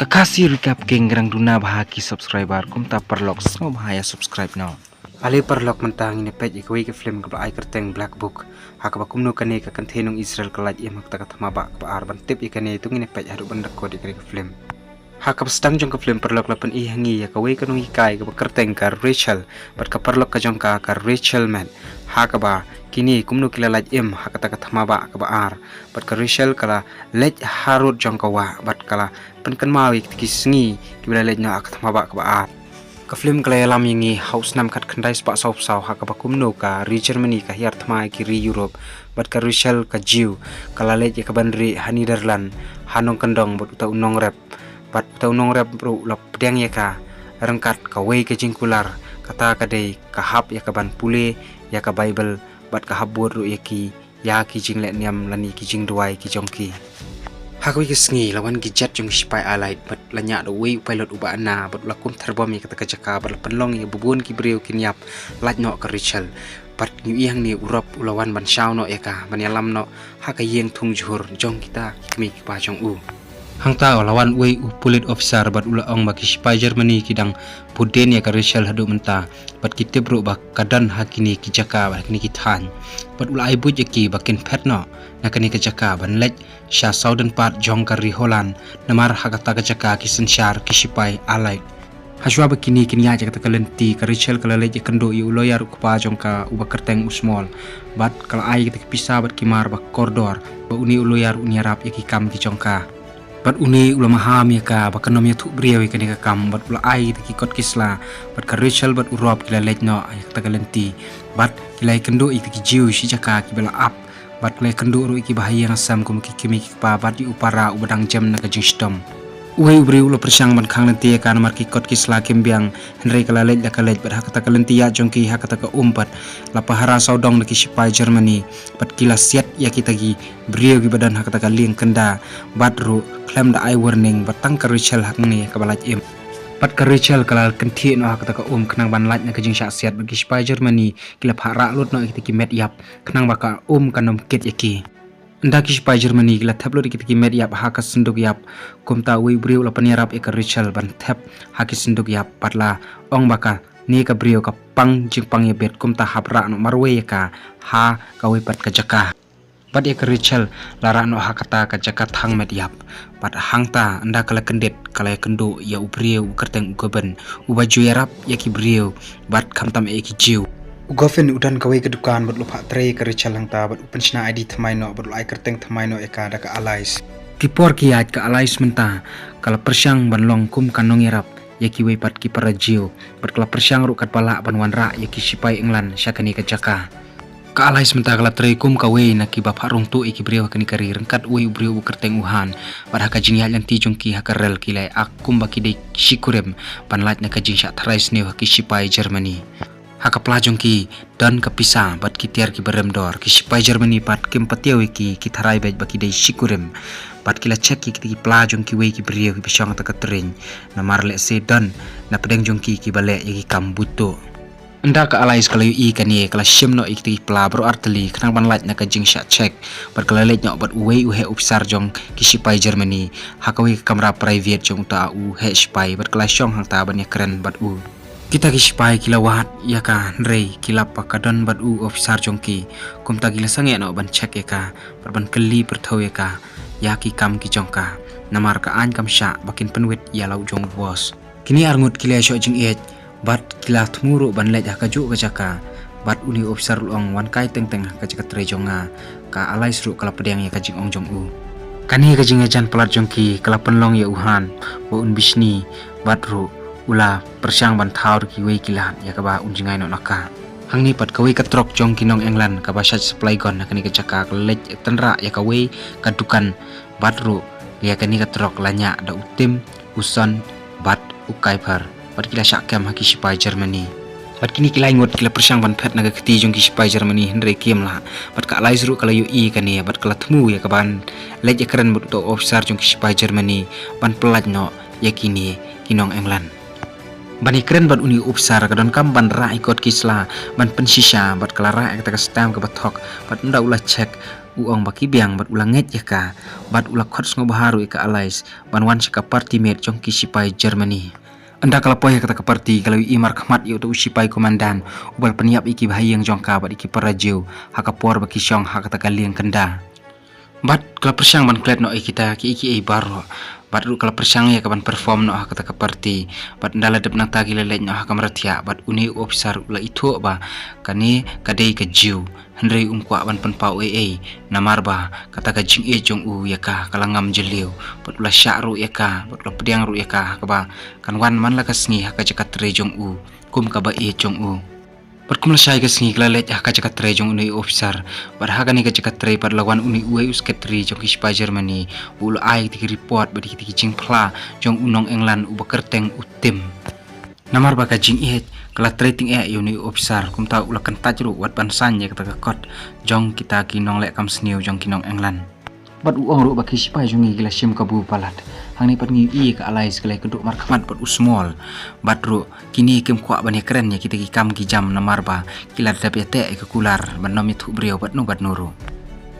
Kakasih recap gengrang duna bahagi subscriber kum tak perlu semua bahaya subscribe now. Ali perlu mentang ini page ikui ke film ke ai kerteng Black Book. Hak bakum no kane ke kantenung Israel kelat ia makta kata mabak ke arban tip ikane itu ini page haru bandak kod ikane ke film. Hak sedang jong ke film perlu lapan i hangi ya kawai kanung ikai ke kerteng ke Rachel ber ke perlu ke jong ke Rachel man. Hak ba kini kumno kila laj im hak kata kata mabak ke ar ber ke Rachel kala lej harut jong kawa ber kala penken mawi kisngi kibla lej na kata mabak ke ar. Ka film kala lam yingi house nam kat khandai spa sau sau hak ba kumno ka ri Germany ka hiar thma ki ri Europe ber ke Rachel ka jiu kala lej ka bandri Netherlands hanong kendong bot uta unong rep bat uta unong rep bro lap pedang ya ka rengkat ka wei ke jingkular kata ka dei ka hap ya ka ban pule ya ka Bible bat ka habur ru yaki ya ki jing le niam lani ki jing duai ki jongki hakwi ki sngi lawan ki jet jong spai alait bat lanya do wei pilot uba ana bat lakum terbom ya kata ka jaka bat penlong ya bubun ki breu ki niap laj no ka Rachel bat nyu yang ni urop ulawan ban shau no ya ka ban yalam no haka yeng thung jhur jong kita mi ki pa jong u hang ta lawan wei police officer bat ula ong baki spai Germany kidang puden ya ka Rachel hadu menta bat kita bro bak kadan hakini ki jaka bat kini ki than bat ula ai buj ki bakin pet no nakani ka jaka ban lej sha southern part jong ka ri Holland namar hakata ka jaka ki sensyar ki spai alai haswa bakini kini aja kata kalenti ka Rachel kala lej kendo yu loyar ku pa jong ka uba kerteng usmol bat kala ai kita pisah bat kimar bak kordor ba uni loyar uni arab ya ki kam ki jong ka bat uni ulama ham ya ka bakanom ya thuk briawi ka ni ka kam bat ula ai ki kot kisla bat ka Rachel bat urop kila lej no ay kata kalenti bat kila kendo ki jiu si jaka ki bela up bat kila kendo ru ki bahaya ngasam kum ki kimi ki pa bat di upara ubadang jam na ka jingstom uai ubri ulo persang ban khang nanti ka namar ki kot kisla kimbiang henry kala lej da kala bat hakata kalenti ya jongki hakata ka umpat lapa hara saudong na ki sipai Germany bat kila siat ya kita gi briawi badan hakata ka ling kenda bat ru klem da ai warning batang ka Rachel hak ni ka balaj im pat ka Rachel kala kenti no hak ka kenang ban laj na ka jing siat bagi spai Germany kila phara lut no kita ki met yap kenang baka kanom ket yaki nda ki spai Germany kila thaplo kita ki met yap hak senduk yap kumta wi briu la panirap ka Rachel ban thap hak senduk yap patla ong baka ni ka briu ka pang jing pang ya bet kumta hapra no marwe ka ha ka wi pat ka jaka bat ya ka Rachel lara no hakata ka jaka thang met yap pat hangta anda kala kendet kala kendo ya ubriu kerteng ugoben ubaju yarap ya ki briu bat khamtam e ki jiu ugofen udan kawai ke dukan bat lupa tre ka Rachel hangta bat upenshna ID thamai no bat lai kerteng thamai no eka da ka alais kipor ki yat ka alais menta kala persyang ban long kum kanong yarap ya ki wei pat ki para jiu bat kala persyang ru kat pala ban wanra ya ki sipai englan syakani ka jaka ka alai sementara kala kum kawai na ki bapa rong tu iki brio kani kari rengkat ui brio kerteng uhan pada haka jing yan ti jongki haka rel kilai akum baki de shikurem panlat na ka jing sha thrais ne haki sipai Germany haka plajong ki dan kapisa bat ki tiar ki berem dor ki sipai Germany pat kim patiawi ki tharai bet baki de shikurem pat kila cek ki plajong ki wei ki brio ki besong ta ka tren na marle se dan na pedeng jongki ki bale ki kambuto anda ka alais kala yu kani kala shim no ikti pla bro arteli khnang ban laj na ka jing sha check bar kala lej no bat uwe uhe upsar jong ki sipai Germany hakawi kamera private jong ta u he sipai bar kala shong hang ta ban ya keren bat u kita ki sipai kila wat ya ka rei kila pakadon bat u officer jong ki kum ta gila sange no ban check ya ka bar ban kali perthau ya ka ya ki kam ki jong ka namar ka an kam sha bakin penwit ya lau jong bos kini arngut kila sho jing et bat kila thmuru ban lej ka ju ka jaka bat uni officer long wan kai teng teng ka jaka tre jonga ka alai sru kala pedang ya ka jing ong jong u kani ka jing jan plat jongki kala penlong ya uhan bo un bisni bat ru ula persyang ban thaur ki wei kila ya ka ba un jingai no naka hangni pat ka wei ka trok jong kinong England ka ba shat supply gon kani ka jaka ka lej tenra ya ka wei ka dukan bat ru ya kani ka trok lanya da utim uson bat ukai par bat kila syakam haki sipai Germany bat kini kila ingot kila persyang ban pet naga keti jong ki sipai Germany henry kiem lah bat ka alai zru kala yu kani bat kala thmu ya ka ban lej keren but to officer jong ki sipai Germany ban pelaj no ya kini kinong England bani keren ban uni officer ka don kam ban ra ikot kisla ban pensisha bat kala ra ka stam ka bathok bat nda ulah check uang baki biang bat ulang nget ya ka bat ulah khots ngobaharu ika alais banwan sika parti met jong kisipai Germany. Anda kalapoy kata ke parti kalau imar khmat yu tu usipai komandan ubal peniap iki bahayang jong ka bat iki parajeu hakapor baki syong hakata kaliang kenda. Bat kalau persyang ban klet no kita ki iki baro bat ru kalau persyang ya kaban perform no kata ke parti bat ndala dep nang tagi lelek no hakamratia bat uni officer ula itu ba kani kadei ke jiu hendrei umkwa ban penpau namar ba kata ka jing jong u ya ka kalangam jeliu bat ula syakru ya ka bat ula pediang ru ya ka ba kan wan man la kasngi haka jakat re jong u kum ka ba jong u Perkum lasai ke singi kelalet haka jakat tre jong uni officer bar haka ni ka jakat tre par lawan uni uai usketri jong kispa Germany ul ai tiki report badi tiki jing pla jong unong England uba kerteng utim namar baka jing kala trading uni officer kum ta ulakan tajru wat bansan ya kata kot jong kita kinong lek kam sniu jong kinong England bat uang ru baki sipai jongi gila sim kabu palat hang ni pat ngi ka alai sekali keduk markamat pat usmol bat ru kini kem kwa bani keren ya kita ki kam ki jam namar ba kila dape te ke kular ban nomi thu brio bat nuru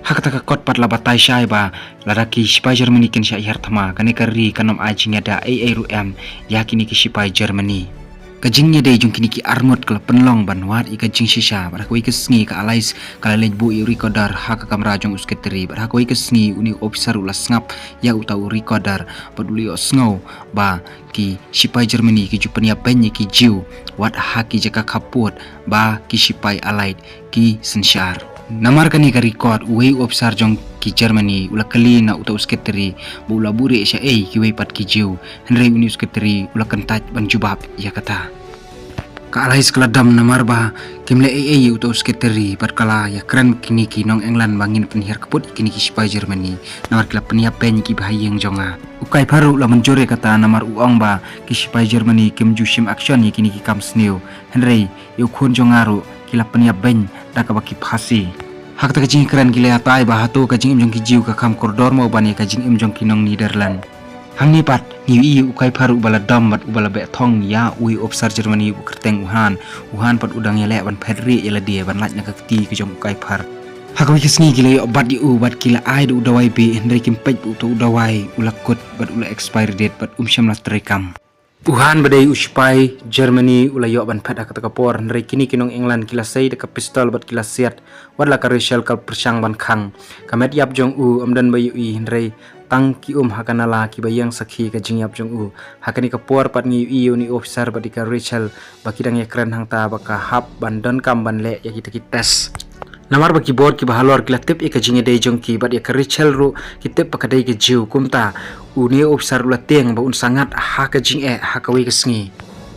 hak ta ka kot pat la batai syai ba ladaki sipai Germany kin syai hartama kani kari kanom ajing ada ru m ya kini ki sipai Germany kajingnya dai jong kini ki armut kala penlong banwat i kajing shisha bar ko ikesngi ka alais kala lejbu i recorder haka kamera jong usketri bar ko ikesngi uni officer ulas ngap ya utau recorder baduli osngau ba ki sipai Germany ki jupania penye ki jiu wat haki jaka kaput ba ki sipai alait ki sensyar namar kani ka record uwe officer jong ki Germany ula kali na utau usketri ba ula buri sya ki we pat ki jiu henry uni usketri ula kentat ban jubab ya kata ka alais keladam namar ba kimle utau usketri pat kala ya keren kini ki nong England bangin penihar keput kini ki sipai Germany namar kala penia pen ki bahayang jonga ukai baru la menjore kata namar uang ba ki sipai Germany kim jushim action ya kini ki kam snew henry yu khun jongaru kila penia ben daka baki phasi hak ta kajing keren gile atai ba hatu kajing imjong ki jiu ka kam koridor mau bani kajing imjong ki nong Netherland hang ni pat ni ukai paru bala dam bat ubala be thong ya ui officer Germany u kerteng uhan pat udang ya le ban pedri ya la dia ban lat na kakti ke jong ukai par hak wi kisni gile bat di bat kila ai du dawai be hendri kim pej u tu dawai ulakut bat ula expire date bat syam la trekam Uhan badai uspai Germany ula yo ban phat kata kapor nrai kini kinong England kila sei de pistol bat kila siat wadla ka rachel kal persang ban khang kamet yap jong u amdan bayu i nrai tang ki hakanala ki bayang sakhi ka jingyap jong u hakani kapor pat ngi uni officer badika rachel bakidang ya keren hang ta baka hap ban don kam ban le ya kita tes namar baki board ki bahalor kila tip ka jinge dei jong ki bad ya ka rachel ru ki tip ka dei ki jiu kumta uni officer ula teng ba un sangat ha ka jing ha ka we ka sngi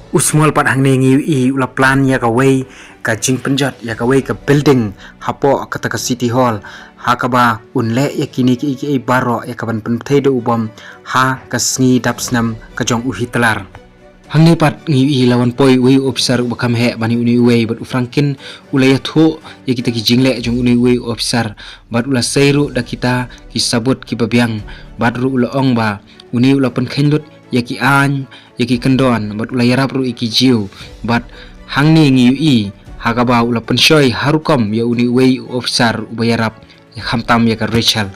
usmol pat hang ne ngi ula plan ya ka we ka jing penjat ya ka we ka building hapo kata ka city hall ha ka ba un le ya kini ki baro ya ka ban pen thei do ubom ha ka sngi dap snam ka jong u hitler hang ne pat ngi lawan poi we officer bakam he bani uni we bat u frankin ula ya thu ya kita ki jingle jong uni we officer bat ula seiru da kita ki sabut ki babiang bat ru ula ong ba uni ula pen khendut ya ki an ya ki kendon bat ula yarap ru iki jiu bat hang ne ngi ha ka ba ula pen shoy harukom ya uni we officer ubayarap ya khamtam ya ka Rachel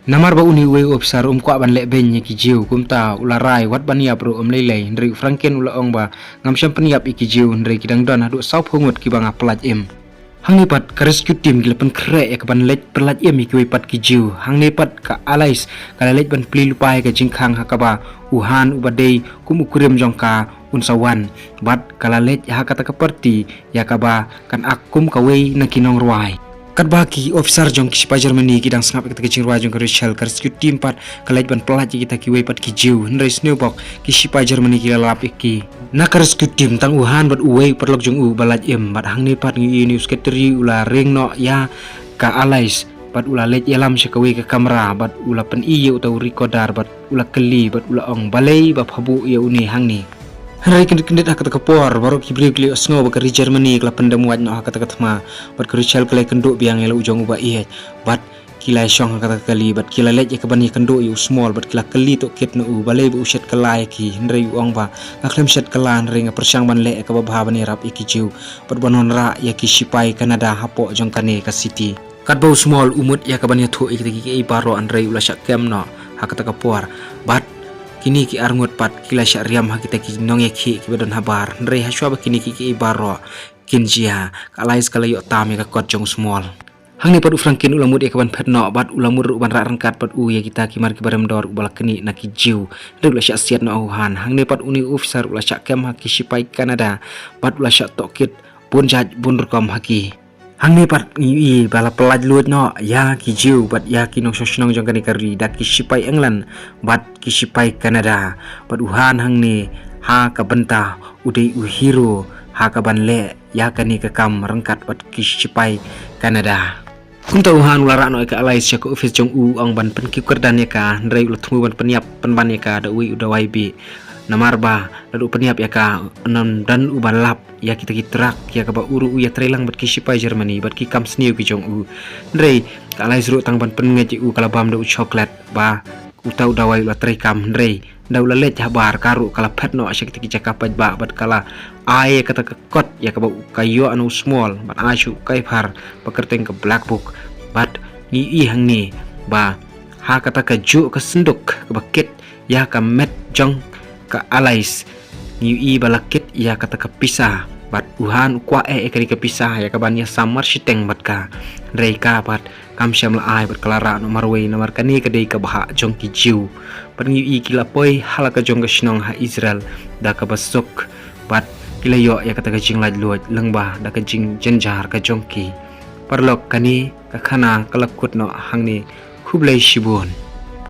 namar ba uni we officer kwa ban le ben ki jiu kumta ula rai wat ban ya pro lei ndri franken ula ong ba ngam syam peniap iki jiu ndri kidang don adu saup hungut ki bang aplat em hang ni pat ka rescue team gila pen kre ya ka ban let perlat em ki we pat ki jiu hang ni pat ka alais ka let ban pli lupai ka jingkhang hakaba uhan ubadei kum ukurem jongka unsawan bat kala let ya kata ka perti ya ka ba kan akum ka we na kinong ruai kat baki officer jong ki sipai Germany kidang sngap kita kecing ruai jong ka Rachel ka rescue team pat kalait ban pelat kita ki we pat ki jiu hendrai snowbok ki sipai Germany ki lap iki na ka rescue team tang uhan bat uwe perlok jong u balat em bat hang ni pat ngi news ketri ula ring no ya ka alais bat ula let yalam se ka we ka kamera bat ula pen iye utau recorder bat ula keli bat ula ong balai ba phabu ya uni hang ni Hari kendit kata kapor baru kibli osngo bakari Germany kala pendam waj no kata katma bat Rachel kala kenduk biang ela ujong uba ihet bat kila syong kata kali bat kila let ya kabani kenduk yu small bat kila kali to kit no balai bu uset kala ki hendrai uang ba ngaklem set kala ring persyang ban le ka babha bani rap iki jiu bat banon ra ya ki sipai Canada hapo jong kane ka city kat bau small umut ya kaban ya thu iki baro andrei ula syak kem no hakata kapuar bat kini ki arngut pat kila syak riam hakita ki nongye ki badon habar ndrei haswa kini ki baro kinjia kalais kala yo tam ya kot jong small hang ni pat ufrangkin ulamut ya kaban phet no bat ulamut uban ra rangkat pat ya kita ki mar ki barem dor ubal keni na ki jiu ndrei ula syak siat no han hang ni pat uni officer ula syak kem haki sipai Canada bat ula syak tokit bun jaj bun rekam haki hang ni pat i bala pelaj lut no ya ki jiu bat ya ki nong sosnong jong kani kari dak ki sipai England bat ki sipai Canada bat uhan hang ni ha ka benta udai hero ha ka ban le ya kani ka kam rangkat bat ki sipai Canada kum tau han ulara no ka alai syak office jong ang ban pen ki kerdan ya ka ndrei ulat tunggu ban peniap ban ya ka da uda YB namarba lalu peniap ya ka dan uban lap ya kita kitrak ya ka ba uru ya trelang bat ki sipai Germany bat ki kam sniu ki jong ndrei ka alai zru tang ban pen ngeji kala bam da chocolate ba utau dawai la trekam ndrei daw la let habar karu kala pet no asyak ki cakap ba bat kala ai kata kot ya ka ba kayo anu small bat asu kai phar pakerteng ke black book bat ni hang ni ba ha kata ka ju ka senduk ka bakit ya ka met jong ka alais ni balakit ya kata ka pisah bat uhan kwa kari ka pisah ya ka ban ya samar siteng bat ka ndrei ka bat kam syam la ai bat klara no marwei namar kani ka dei ka bah jong ki jiu bat ni kila poi halaka jong ka shnong ha Israel da ka basuk bat kila yo ya kata ka jing laj luat lengba da ka jing jenjar ka jong ki parlok kani ka khana kalakut no hang ni khublai shibun